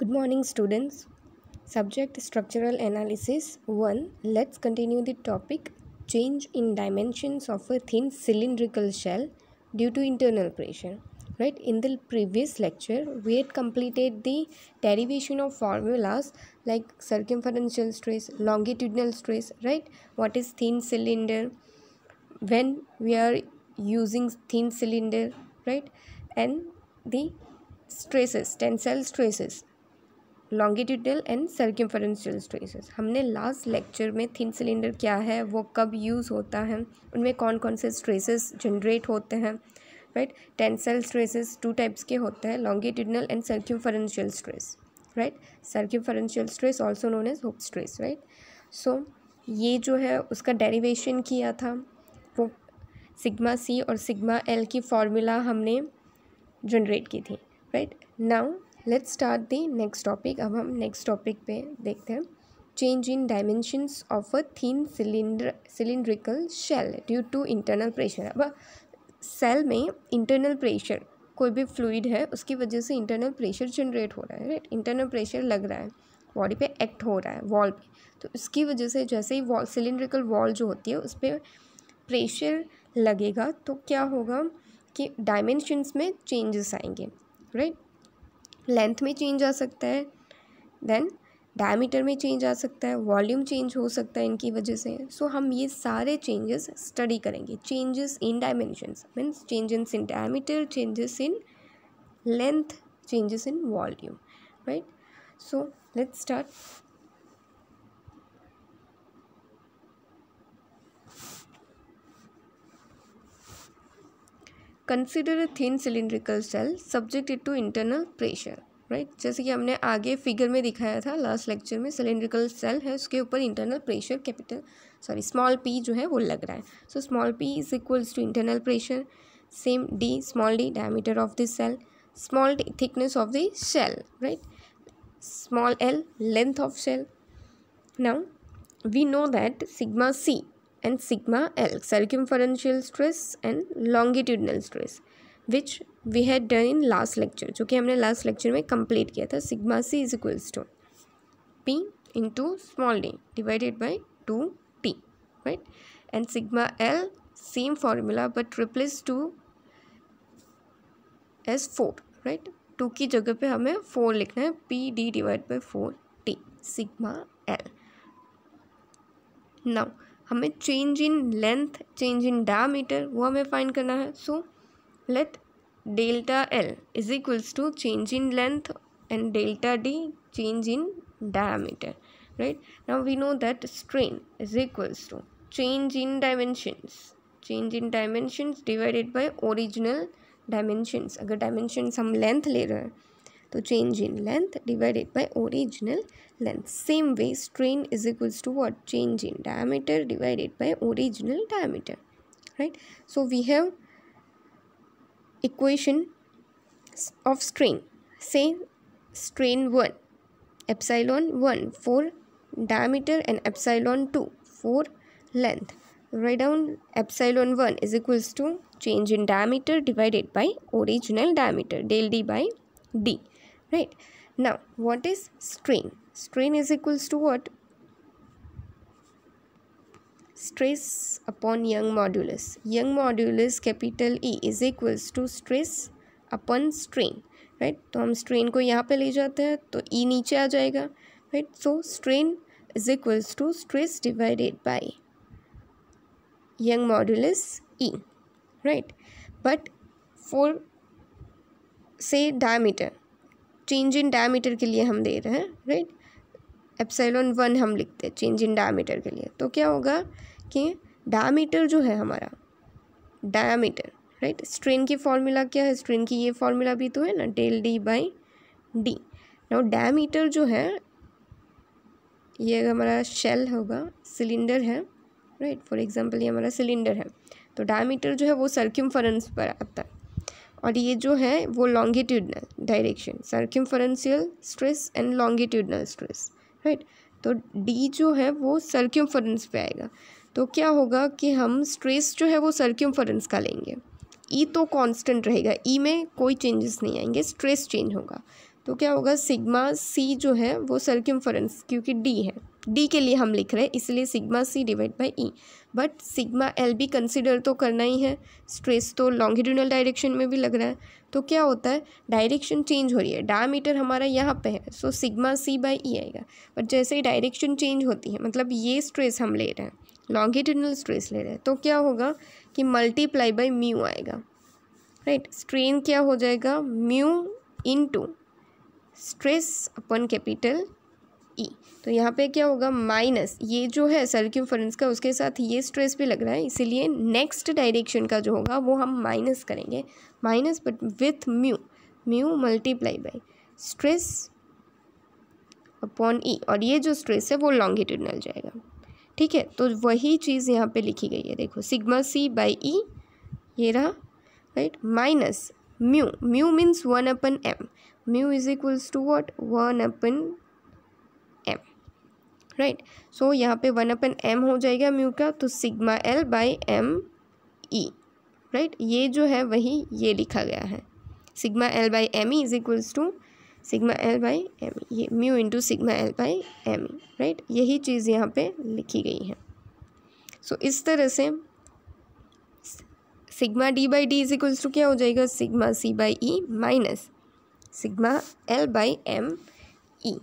Good morning, students. Subject Structural Analysis 1. Let's continue the topic Change in dimensions of a thin cylindrical shell due to internal pressure. Right, in the previous lecture, we had completed the derivation of formulas like circumferential stress, longitudinal stress, right? What is thin cylinder? When we are using thin cylinder, right? And the stresses, tensile stresses, longitudinal and circumferential stresses. हमने last lecture में thin cylinder क्या है, वो कब use होता है, उनमें कौन कौन से स्ट्रेसेस जनरेट होते हैं, right. Tensile stresses two types के होते हैं, longitudinal and circumferential stress, right. Circumferential stress also known as hoop stress, right. So ये जो है उसका डेरिवेशन किया था, वो सिग्मा सी और सिग्मा एल की फॉर्मूला हमने जनरेट की थी, right. Now let's start the next topic. अब हम नेक्स्ट टॉपिक पे देखते हैं. Change in dimensions of a thin cylindrical shell due to internal pressure. अब सेल में इंटरनल प्रेशर, कोई भी फ्लूइड है उसकी वजह से इंटरनल प्रेशर जनरेट हो रहा है, राइट. इंटरनल प्रेशर लग रहा है, बॉडी पे एक्ट हो रहा है वॉल पे, तो इसकी वजह से जैसे ही वॉल, सिलिंड्रिकल वॉल जो होती है उस पर प्रेशर लगेगा तो क्या होगा कि डायमेंशंस में चेंजेस आएंगे, राइट. लेंथ में चेंज आ सकता है, देन डायमीटर में चेंज आ सकता है, वॉल्यूम चेंज हो सकता है इनकी वजह से. सो हम ये सारे चेंजेस स्टडी करेंगे. Changes in dimensions means changes in diameter, changes in length, changes in volume, right. So let's start. Consider a thin cylindrical shell subjected to internal pressure, right. जैसे कि हमने आगे फिगर में दिखाया था लास्ट लेक्चर में, cylindrical shell है, उसके ऊपर इंटरनल प्रेशर स्मॉल पी जो है वो लग रहा है. So small p is equals to internal pressure, same d, small d diameter of this shell, small d thickness of the shell, right. Small l length of shell. Now we know that sigma c and sigma L circumferential stress and longitudinal stress which we had done in last lecture, जो कि हमने last lecture में complete किया था. Sigma C is equals to P into small d divided by 2T, right. And sigma L same formula but replace 2 as 4, right. 2 की जगह पे हमें 4 लिखना है, PD divide by 4T sigma L. Now हमें change in length, change in diameter वो हमें find करना है. So let delta L is equals to change in length and delta D change in diameter, right. Now we know that strain is equals to change in dimensions divided by original dimensions. अगर dimensions हम length ले रहे हैं तो change in length divided by original length. Same way strain is equals to what? Change in diameter divided by original diameter, right. So we have equation of strain. Say strain 1 epsilon 1 for diameter and epsilon 2 for length. Write down epsilon 1 is equals to change in diameter divided by original diameter, del d by d, right. Now what is strain? Strain is equals to what? Stress upon Young modulus. Young modulus capital E is equals to stress upon strain, right. तो हम strain को यहाँ पे ले जाते हैं तो E नीचे आ जाएगा, right. So strain is equals to stress divided by Young modulus E, right. But for say diameter, change in diameter के लिए हम दे रहे हैं, राइट. एप्सिलॉन 1 हम लिखते हैं चेंज इन डायमीटर के लिए. तो क्या होगा कि डायमीटर जो है हमारा, डायमीटर, राइट. स्ट्रेन की फॉर्मूला क्या है? स्ट्रेन की ये फॉर्मूला भी तो है ना, del d by d. Now diameter जो है ये हमारा शेल होगा, सिलेंडर है, राइट. फॉर एग्जांपल ये हमारा सिलेंडर है, तो डायमीटर जो है वो सर्कमफरेंस पर आता है, और ये जो है वो longitudinal direction, circumferential stress and longitudinal stress, right. तो डी जो है वो सर्कमफरेंस पे आएगा. तो क्या होगा कि हम स्ट्रेस जो है वो सर्कमफरेंस का लेंगे. ई तो कांस्टेंट रहेगा, ई में कोई चेंजेस नहीं आएंगे, स्ट्रेस चेंज होगा. तो क्या होगा, सिग्मा सी जो है वो सर्कमफरेंस, क्योंकि डी है, डी के लिए हम लिख रहे हैं इसलिए sigma c divide by E. But sigma l भी कंसिडर तो करना ही है, स्ट्रेस तो लॉन्गिट्यूडनल डायरेक्शन में भी लग रहा है। तो क्या होता है, डायरेक्शन चेंज हो रही है, डायमीटर हमारा यहाँ पे है, सो सिग्मा सी बाई ई आएगा। बट जैसे ही डायरेक्शन चेंज होती है, मतलब ये स्ट्रेस हम ले रहे हैं, लॉन्गिट्यूडनल स्ट्रेस ले रहे हैं, तो क्या होगा कि मल्टीप्लाई बाई म्यू आएगा, राइट। स्ट्रेन क्या हो जाएगा, म्यू इनटू स्ट्रेस अपन कैपिटल ई। तो यहाँ पे क्या होगा, माइनस ये जो है सर्कमफरेंस का, उसके साथ ये स्ट्रेस भी लग रहा है, इसीलिए नेक्स्ट डायरेक्शन का जो होगा वो हम माइनस करेंगे, minus but with mu, mu multiply by stress upon E, और ये जो स्ट्रेस है वो लॉन्गिट्यूडनल जाएगा, ठीक है। तो वही चीज़ यहाँ पे लिखी गई है, देखो सिग्मा सी बाई ई ये रहा, right, minus mu, mu means 1/m, mu is equals to what, 1/m, right. So यहाँ पे 1/m हो जाएगा म्यू का, तो sigma L by M E, right, ये जो है वही ये लिखा गया है, sigma L by M E is equals to sigma L by M E, ये mu into sigma L by M E, right, यही चीज़ यहाँ पे लिखी गई है। सो इस तरह से sigma d by d is equals to क्या हो जाएगा, sigma C by E minus sigma L by M E.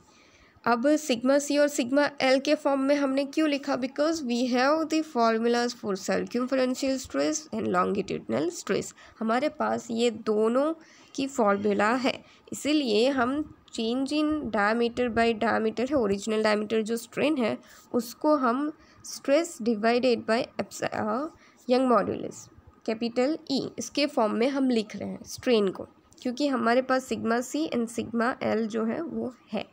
अब सिग्मा सी और सिग्मा एल के फॉर्म में हमने क्यों लिखा, because we have the formulas for circumferential stress and longitudinal stress, हमारे पास ये दोनों की फॉर्मूला है, इसीलिए हम change in diameter by diameter है, ओरिजिनल डायमीटर जो स्ट्रेन है उसको हम stress divided by Young modulus capital E, इसके फॉर्म में हम लिख रहे हैं स्ट्रेन को, क्योंकि हमारे पास sigma C and sigma L जो है वो है,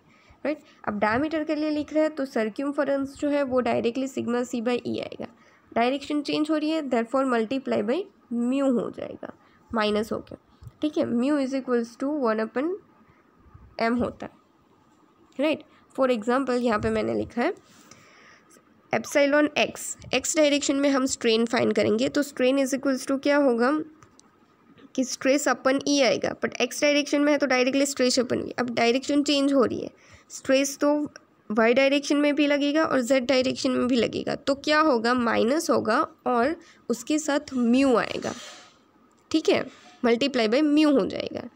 राइट। अब डायमीटर के लिए लिख रहे हैं तो सर्कमफरेंस जो है वो डायरेक्टली सिग्मा सी बाई ई आएगा, डायरेक्शन चेंज हो रही है देयरफॉर मल्टीप्लाई बाई म्यू हो जाएगा, माइनस हो गया, ठीक है। Mu is equals to 1/m होता है, राइट। फॉर एग्जांपल यहाँ पे मैंने लिखा है एप्सिलॉन एक्स, एक्स डायरेक्शन में हम स्ट्रेन फाइंड करेंगे, तो स्ट्रेन इज इक्वल्स टू क्या होगा कि स्ट्रेस अपन ई आएगा, बट एक्स डायरेक्शन में है तो डायरेक्टली स्ट्रेस अपन ई। अब डायरेक्शन चेंज हो रही है, स्ट्रेस तो वाई डायरेक्शन में भी लगेगा और जेड डायरेक्शन में भी लगेगा, तो क्या होगा, माइनस होगा और उसके साथ म्यू आएगा, ठीक है, मल्टीप्लाई बाय म्यू हो जाएगा।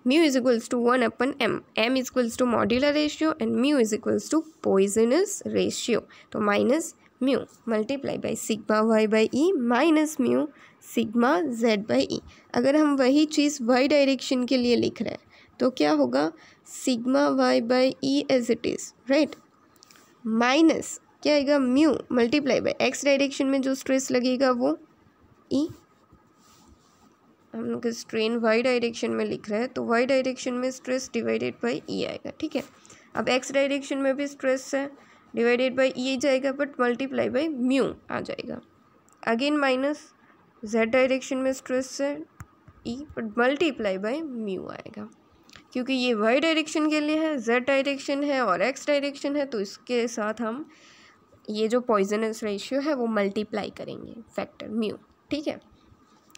Mu is equals to 1/m, m is equals to modular ratio and mu is equals to Poisson's ratio, तो minus mu multiply by sigma Y by E minus mu sigma Z by E. अगर हम वही चीज़ Y direction के लिए लिख रहे हैं तो क्या होगा, sigma Y by E as it is, right, minus क्या आएगा, mu multiply by x direction में जो स्ट्रेस लगेगा वो ई, हम लोग स्ट्रेन वाई डायरेक्शन में लिख रहे हैं तो वाई डायरेक्शन में स्ट्रेस डिवाइडेड बाई ई आएगा, ठीक है। अब एक्स डायरेक्शन में भी स्ट्रेस है, डिवाइडेड बाई ई जाएगा बट मल्टीप्लाई बाई म्यू आ जाएगा, अगेन माइनस जेड डायरेक्शन में स्ट्रेस है ई बट मल्टीप्लाई बाई म्यू आएगा, क्योंकि ये वाई डायरेक्शन के लिए है, जेड डायरेक्शन है और एक्स डायरेक्शन है, तो इसके साथ हम ये जो पॉइजनस रेशियो है वो मल्टीप्लाई करेंगे फैक्टर म्यू, ठीक है।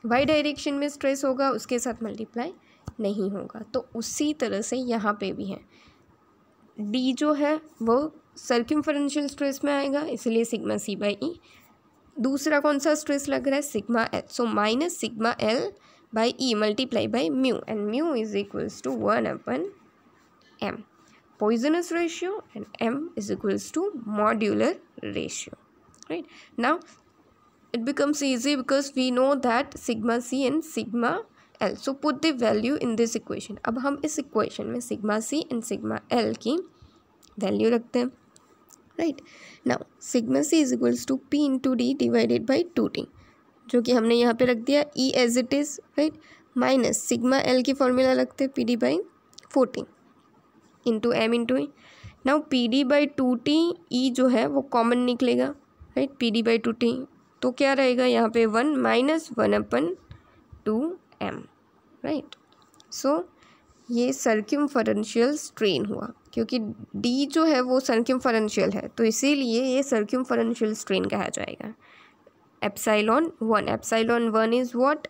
वाई डायरेक्शन में स्ट्रेस होगा उसके साथ मल्टीप्लाई नहीं होगा, तो उसी तरह से यहाँ पे भी है, डी जो है वो सर्कमफरेंशियल स्ट्रेस में आएगा, इसलिए सिग्मा सी बाई ई। दूसरा कौन सा स्ट्रेस लग रहा है, sigma l, so minus sigma L by E multiply by mu and mu is equals to 1/m, Poisson's ratio and m is equals to modular ratio, right? Now it becomes easy because we know that sigma c and sigma l, so put the value in this equation। अब हम इस equation में sigma c and sigma l की value रखते हैं, right? Now sigma c is equals to p into d divided by 2t, जो कि हमने यहाँ पे रख दिया e as it is, right? माइनस sigma l की फॉर्मूला रखते हैं pd by 14 into m into E. Now p D by 2t E जो है वो कॉमन निकलेगा, right, P D by 2t, तो क्या रहेगा यहाँ पे 1 माइनस 1/2m, राइट। सो ये सर्कमफरेंशियल स्ट्रेन हुआ, क्योंकि डी जो है वो सर्कमफरेंशियल है तो इसीलिए ये सर्कमफरेंशियल स्ट्रेन कहा जाएगा। Epsilon 1 is what,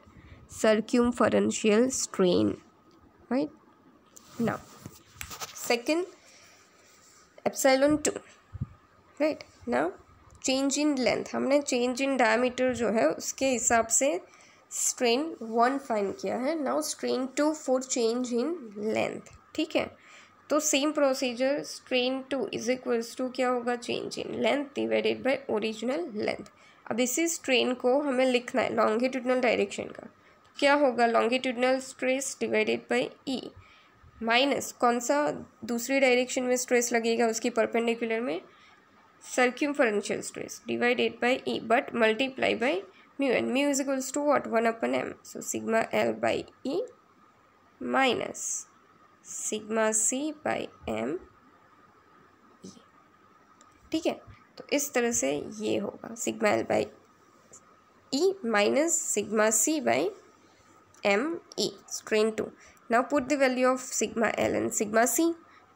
circumferential strain, right. Now second epsilon 2, right. Now change in length, हमने चेंज इन डायमीटर जो है उसके हिसाब से स्ट्रेन 1 फाइंड किया है। Now strain 2 for change in length, ठीक है। तो same procedure, strain 2 is equals to क्या होगा, change in length divided by original length. अब इसी स्ट्रेन को हमें लिखना है लॉन्गिट्यूडनल डायरेक्शन का, क्या होगा, longitudinal stress divided by E minus कौन सा दूसरी डायरेक्शन में स्ट्रेस लगेगा उसकी परपेंडिकुलर में, circumferential stress divided by E but multiply by mu, and mu is equals to what, 1/m। So sigma L by E minus sigma C by M E, ठीक है। तो इस तरह से ये होगा sigma L by E minus sigma C by M E, strain 2। Now put the value of sigma L and sigma C,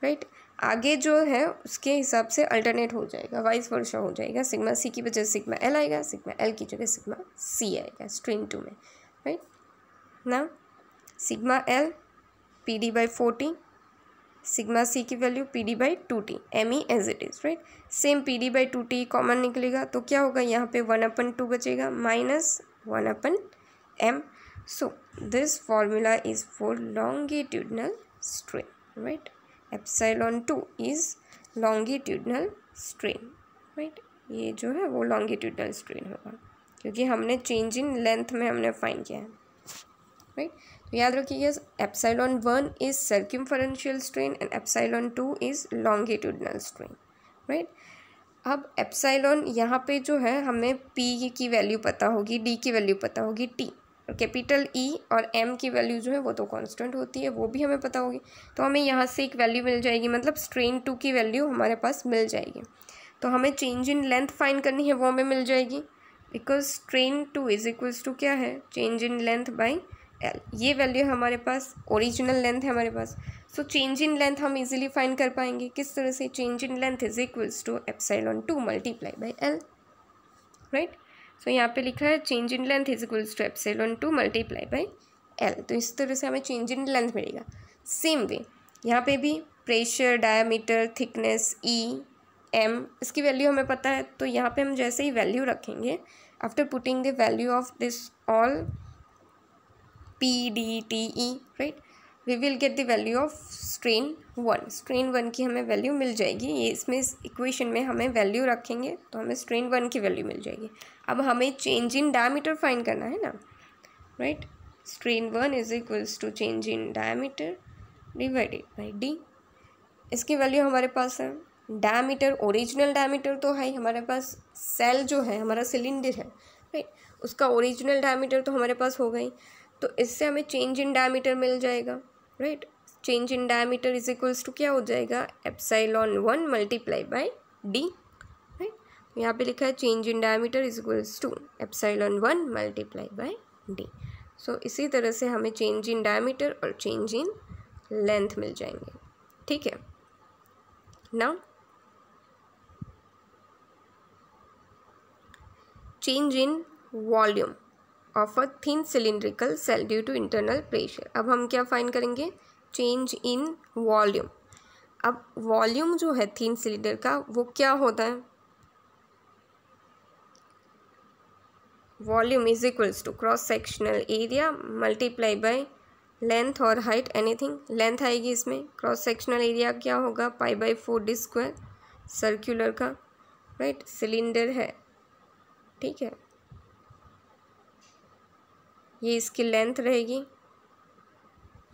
right. आगे जो है उसके हिसाब से अल्टरनेट हो जाएगा, वाइस वर्सा हो जाएगा, सिग्मा सी की वजह से सिग्मा एल आएगा, सिग्मा एल की जगह सिग्मा सी आएगा स्ट्रेन 2 में, right. Now sigma L P D by 40, sigma C की value P D by 2t, M E as it is, right. Same P D by 2t common निकलेगा तो क्या होगा, यहाँ पे 1/2 बचेगा minus 1/m। So this formula is for longitudinal strain, right. Epsilon 2 is longitudinal strain, right. ये जो है वो लॉन्गिट्यूडनल स्ट्रेन होगा क्योंकि हमने चेंज इन लेंथ में हमने फाइंड किया है, राइट। तो याद रखिएगा epsilon 1 is circumferential strain and epsilon 2 is longitudinal strain, right. अब एप्सिलॉन यहाँ पे जो है हमें पी की वैल्यू पता होगी, डी की वैल्यू पता होगी, टी और कैपिटल ई और एम की वैल्यू जो है वो तो कांस्टेंट होती है, वो भी हमें पता होगी। तो हमें यहाँ से एक वैल्यू मिल जाएगी, मतलब स्ट्रेन 2 की वैल्यू हमारे पास मिल जाएगी। तो हमें चेंज इन लेंथ फाइंड करनी है, वो हमें मिल जाएगी because strain 2 is equals to क्या है, change in length by L. ये वैल्यू हमारे पास ओरिजिनल लेंथ है हमारे पास। सो चेंज इन लेंथ हम इजीली फाइंड कर पाएंगे, किस तरह से, change in length is equals to epsilon 2 multiply by L, right. So यहाँ पे लिखा है change in length is equals to epsilon 2 multiply by L. तो इस तरह से हमें चेंज इन लेंथ मिलेगा। सेम वे यहाँ पे भी प्रेशर, डायमीटर, थिकनेस, ई, एम, इसकी वैल्यू हमें पता है। तो यहाँ पे हम जैसे ही वैल्यू रखेंगे, after putting the value of this all P, D, T, E, right, we will get the value of strain 1। strain 1 की हमें वैल्यू मिल जाएगी। ये इसमें इस इक्वेशन में हमें वैल्यू रखेंगे तो हमें strain 1 की वैल्यू मिल जाएगी। अब हमें चेंज इन डायमीटर फाइंड करना है ना, right. strain 1 is equals to change in diameter divided by d. इसकी वैल्यू हमारे पास है, डायमीटर ओरिजिनल डायमीटर तो है हमारे पास, सेल जो है हमारा सिलेंडर है, राइट, उसका ओरिजिनल डायमीटर तो हमारे पास हो गई। तो इससे हमें चेंज इन डायमीटर मिल जाएगा, right. Change in diameter is equals to क्या हो जाएगा, epsilon 1 multiply by D, right. यहाँ पे लिखा है change in diameter is equals to epsilon 1 multiply by D. So इसी तरह से हमें चेंज इन डायमीटर और चेंज इन लेंथ मिल जाएंगे, ठीक है। Now change in volume of a thin cylindrical shell due to internal pressure. अब हम क्या फाइंड करेंगे, चेंज इन वॉल्यूम। अब वॉल्यूम जो है थिन सिलेंडर का वो क्या होता है, volume is equals to cross sectional area multiply by length और हाइट, एनीथिंग। लेंथ आएगी इसमें, क्रॉस सेक्शनल एरिया क्या होगा, π/4d² सर्कुलर का, राइट, सिलेंडर है, ठीक है। ये इसकी लेंथ रहेगी,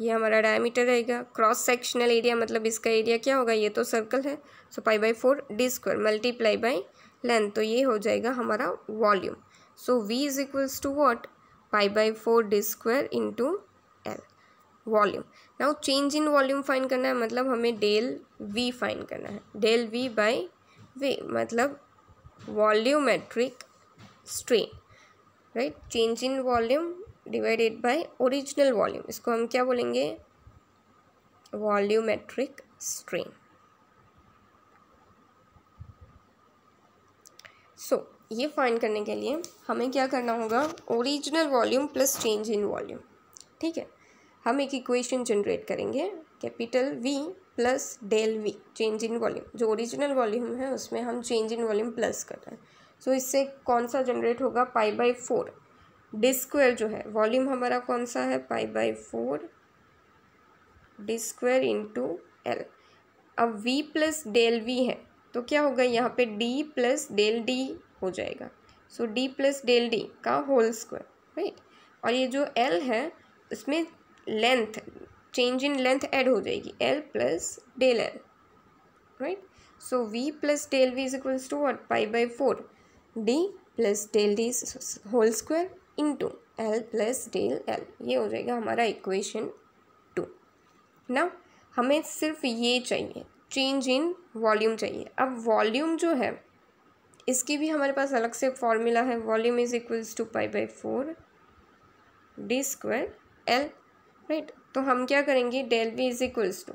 ये हमारा डायमीटर रहेगा। क्रॉस सेक्शनल एरिया मतलब इसका एरिया क्या होगा, ये तो सर्कल है, सो π/4d² मल्टीप्लाई बाई लेंथ, तो ये हो जाएगा हमारा volume. So v is equals to what, π/4d² into l, volume. Now change in volume find करना है, मतलब हमें डेल v फाइंड करना है, डेल v बाई वे मतलब volumetric strain, right. Change in volume divided by original volume, इसको हम क्या बोलेंगे, वॉल्यूमेट्रिक स्ट्रेन। सो ये फाइंड करने के लिए हमें क्या करना होगा, original volume plus change in volume, ठीक है। हम एक इक्वेशन जनरेट करेंगे, capital V plus del V, change in volume, जो ओरिजिनल वॉल्यूम है उसमें हम चेंज इन वॉल्यूम प्लस कर रहे हैं। सो इससे कौन सा जनरेट होगा, π/4 डी स्क्वायर जो है, वॉल्यूम हमारा कौन सा है, π/4 डी स्क्वायर इंटू एल। अब V प्लस डेल V है तो क्या होगा, यहाँ पे D प्लस डेल D हो जाएगा। So D plus del D का होल स्क्वायर, राइट। और ये जो L है उसमें length, change in length add हो जाएगी, L plus del L, right. So V plus del V is equals to what, π/4 D plus del D whole square into L plus del L। ये हो जाएगा हमारा equation 2। ना हमें सिर्फ ये चाहिए, चेंज इन वॉल्यूम चाहिए। अब वॉल्यूम जो है इसकी भी हमारे पास अलग से फॉर्मूला है, volume is equals to π/4 D square L, right. तो हम क्या करेंगे, del V is equals to,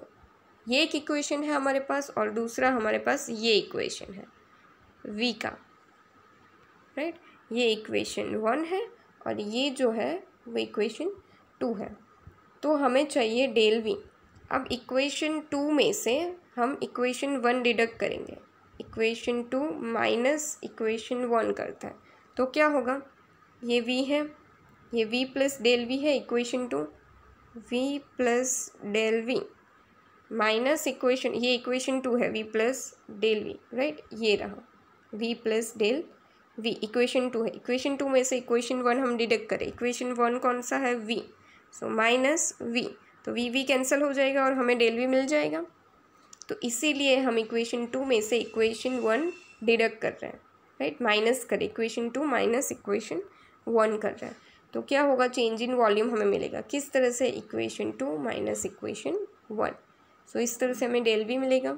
ये एक इक्वेशन है हमारे पास और दूसरा हमारे पास ये इक्वेशन है V का, राइट। ये इक्वेशन 1 है और ये जो है वो इक्वेशन 2 है। तो हमें चाहिए डेल V। अब इक्वेशन 2 में से हम इक्वेशन 1 डिडक्ट करेंगे, इक्वेशन 2 माइनस इक्वेशन 1 करता है तो क्या होगा, ये V है, ये V प्लस डेल V है, equation 2 V plus del V minus equation, ये इक्वेशन 2 है V plus del V, right. ये रहा V plus del V, equation 2 है। इक्वेशन 2 में से इक्वेशन 1 हम डिडक्ट करें, इक्वेशन 1 कौन सा है, V, सो माइनस V, तो V कैंसिल हो जाएगा और हमें डेल V मिल जाएगा। तो इसीलिए हम इक्वेशन 2 में से इक्वेशन 1 डिडक्ट कर रहे हैं, राइट, माइनस करें, इक्वेशन 2 माइनस इक्वेशन 1 कर रहे हैं तो क्या होगा, चेंज इन वॉल्यूम हमें मिलेगा किस तरह से, इक्वेशन 2 माइनस इक्वेशन 1। सो इस तरह से हमें डेल V मिलेगा।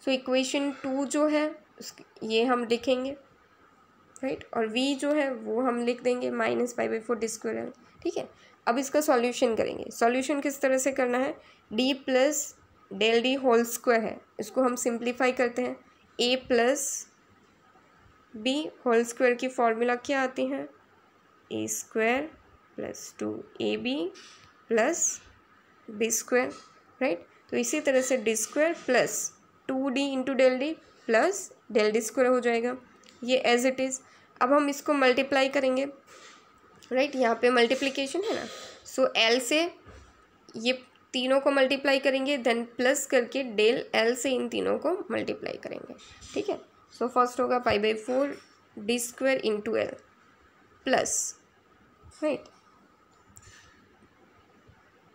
सो इक्वेशन 2 जो है ये हम लिखेंगे, राइट, और V जो है वो हम लिख देंगे माइनस π/4 डी स्क्वायर एल, ठीक है। अब इसका सॉल्यूशन करेंगे, सॉल्यूशन किस तरह से करना है, D plus del D whole square है, इसको हम सिंप्लीफाई करते हैं, A plus B whole square की फॉर्मूला क्या आती है, A square plus 2AB plus B square, right. तो इसी तरह से D square plus 2D into del D plus del D square हो जाएगा, ये एज इट इज़। अब हम इसको मल्टीप्लाई करेंगे, राइट, यहाँ पे मल्टीप्लिकेशन है ना, सो L से ये तीनों को मल्टीप्लाई करेंगे, देन प्लस करके डेल L से इन तीनों को मल्टीप्लाई करेंगे, ठीक है। सो फर्स्ट होगा π/4 D square into L plus, right,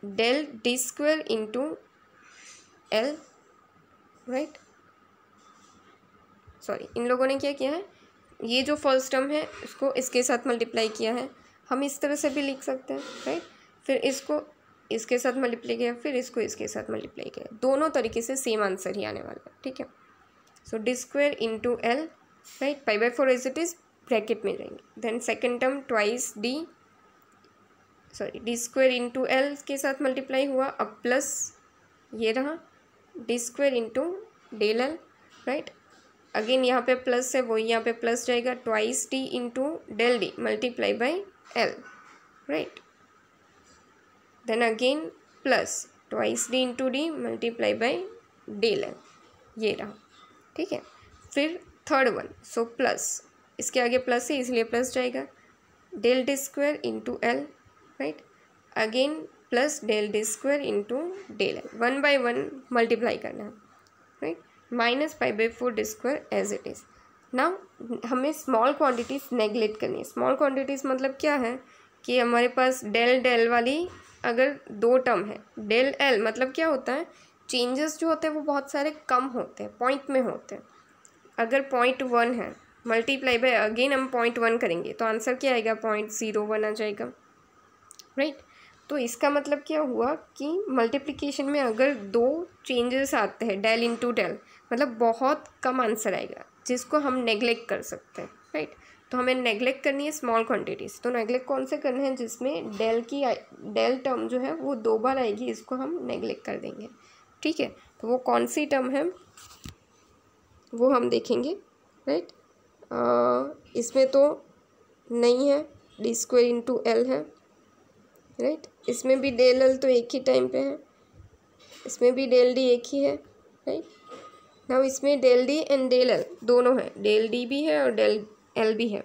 del D square into L, right. Sorry, इन लोगों ने क्या किया है, ये जो फर्स्ट टर्म है इसको इसके साथ मल्टीप्लाई किया है, हम इस तरह से भी लिख सकते हैं, राइट। फिर इसको इसके साथ मल्टीप्लाई किया, फिर इसको इसके साथ मल्टीप्लाई किया, दोनों तरीके से सेम आंसर ही आने वाला है, ठीक है। So D square into L, right, π/4 as it is bracket में जाएंगे, then second term twice D square into L के साथ मल्टीप्लाई हुआ, अब प्लस ये रहा D square into del L, right. Again यहाँ पे प्लस है, वही यहाँ पे प्लस जाएगा, twice D into del D multiply by L, right. Then again plus twice D into D multiply by del L, ये रहा, ठीक है। फिर थर्ड वन, सो प्लस, इसके आगे प्लस है इसलिए प्लस जाएगा, del D square into L, right. Again plus del D square into del L, 1 by 1 multiply करना है, right, minus π/4 D square as it is. Now हमें स्मॉल क्वांटिटीज़ नेगलेक्ट करनी है। स्मॉल क्वांटिटीज़ मतलब क्या है कि हमारे पास डेल वाली अगर 2 टर्म है, डेल L मतलब क्या होता है, चेंजेस जो होते हैं वो बहुत सारे कम होते हैं, पॉइंट में होते हैं। अगर 0.1 है मल्टीप्लाई बाय अगेन हम 0.1 करेंगे तो आंसर क्या आएगा, 0.01 आ जाएगा, राइट। तो इसका मतलब क्या हुआ कि मल्टीप्लिकेशन में अगर 2 चेंजेस आते हैं, डेल इंटू डेल, मतलब बहुत कम आंसर आएगा जिसको हम नेगलेक्ट कर सकते हैं, राइट। तो हमें नेगलेक्ट करनी है स्मॉल क्वांटिटीज़, तो नेगलेक्ट कौन से करने हैं, जिसमें डेल टर्म जो है वो 2 बार आएगी, इसको हम नेगलेक्ट कर देंगे, ठीक है। तो वो कौन सी टर्म है वो हम देखेंगे, राइट। इसमें तो नहीं है, डी स्क्वायर इंटू एल है, राइट। इसमें भी डेल एल तो एक ही टाइम पे है, इसमें भी डेल डी एक ही है, राइट। नाउ इसमें del d and del l दोनों है, डेल डी भी है और डेल एल भी है,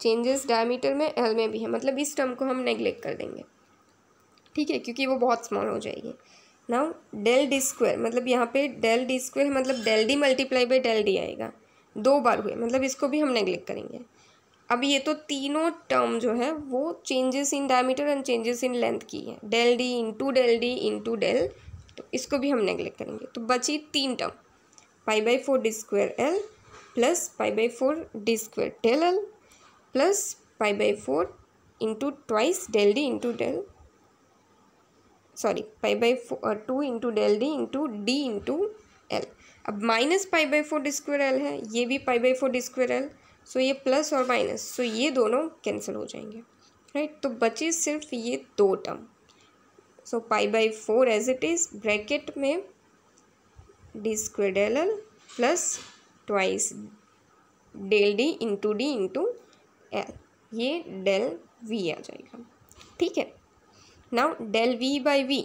चेंजेस डायमीटर में एल में भी है, मतलब इस टर्म को हम नेगलेक्ट कर देंगे, ठीक है, क्योंकि वो बहुत स्मॉल हो जाएगी। नाउ डेल डी स्क्वायर, मतलब यहाँ पे डेल डी स्क्वायर मतलब del d multiply by del d आएगा, 2 बार हुए, मतलब इसको भी हम नेगलेक्ट करेंगे। अब ये तो तीनों टर्म जो है वो changes in diameter and changes in length की है, डेल डी इंटू डेल, तो इसको भी हम नेगलेक्ट करेंगे। तो बची 3 term, π/4 D square L plus π/4 D square del L plus π/4 into twice del D into del, sorry π/2 into del D into L. अब माइनस π/4 डी स्क्वायर एल है, ये भी π/4 डी स्क्वायर एल, सो ये प्लस और minus, सो ये दोनों cancel हो जाएंगे, राइट। तो बचे सिर्फ ये 2 term, so π/4 as it is bracket में D square del L plus twice del D into L, ये डेल वी आ जाएगा, ठीक है। Now del V by V,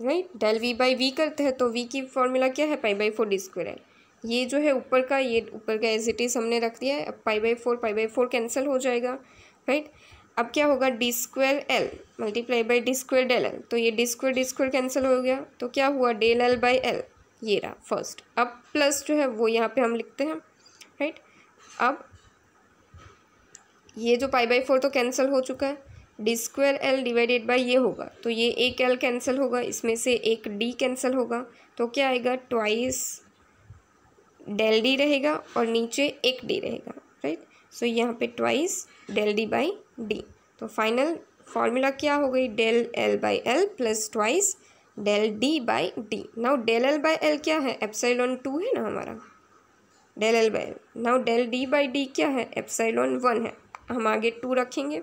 right, del V by V करते हैं तो वी की फॉर्मूला क्या है, π/4 डी स्क्वायर एल, ये जो है ऊपर का, ये ऊपर का एज इट इज़ हमने रख दिया है। अब π/4 कैंसिल हो जाएगा, राइट। अब क्या होगा, d square l multiply by d square del l, तो ये डी स्क्वायर कैंसिल हो गया, तो क्या हुआ, डेल एल बाई एल, ये रहा फर्स्ट। अब प्लस जो है वो यहाँ पे हम लिखते हैं, राइट। अब ये जो π/4 तो कैंसिल हो चुका है, D square L divided by ये होगा, तो ये एक एल कैंसिल होगा, इसमें से एक डी कैंसिल होगा, तो क्या आएगा, ट्वाइस डेल डी रहेगा और नीचे एक डी रहेगा, राइट। सो यहाँ पे twice del d by d, तो फाइनल फॉर्मूला क्या हो गई, del l by l plus twice del d by d. Now del l by l क्या है, एप्सिलॉन 2 है ना हमारा, del l by l. Now del d by d क्या है, एप्सिलॉन 1 है, हम आगे 2 रखेंगे,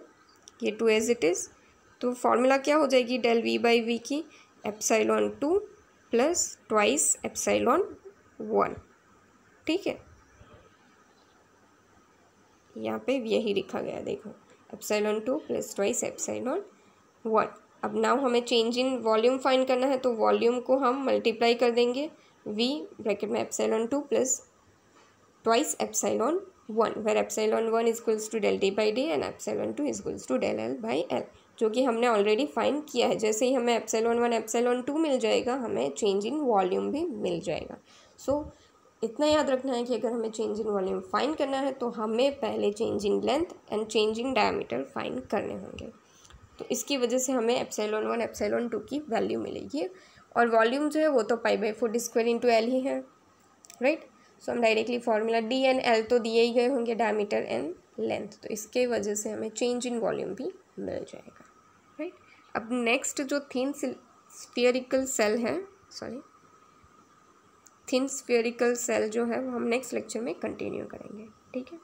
ये 2 एज इट इज़, तो फॉर्मूला क्या हो जाएगी, डेल वी बाई वी की एप्सिलॉन 2 प्लस ट्वाइस एप्सिलॉन 1, ठीक है। यहाँ पे यही लिखा गया, देखो एप्सिलॉन 2 प्लस ट्वाइस एप्सिलॉन 1। अब नाउ हमें चेंज इन वॉल्यूम फाइंड करना है, तो वॉल्यूम को हम मल्टीप्लाई कर देंगे, v ब्रैकेट में epsilon 2 plus twice epsilon 1, where epsilon 1 equals to del d by d and epsilon 2 equals to del l by l, जो कि हमने ऑलरेडी फाइंड किया है। जैसे ही हमें एप्सिलॉन 1 एप्सिलॉन 2 मिल जाएगा, हमें चेंज इन वॉल्यूम भी मिल जाएगा। सो इतना याद रखना है कि अगर हमें चेंज इन वॉल्यूम फाइंड करना है तो हमें पहले change in length and change in diameter find करने होंगे, तो इसकी वजह से हमें एप्सिलॉन 1 एप्सिलॉन 2 की वैल्यू मिलेगी। और वॉल्यूम जो है वो तो π/4 डी स्क्वायर इंटू एल ही है, राइट। सो हम directly formula D and L तो दिए ही गए होंगे, डायमीटर एंड लेंथ, तो इसके वजह से हमें चेंज इन वॉल्यूम भी मिल जाएगा, राइट। अब नेक्स्ट जो थिन स्फीयरिकल सेल है, थिन स्फीयरिकल सेल जो है वो हम नेक्स्ट लेक्चर में कंटिन्यू करेंगे, ठीक है।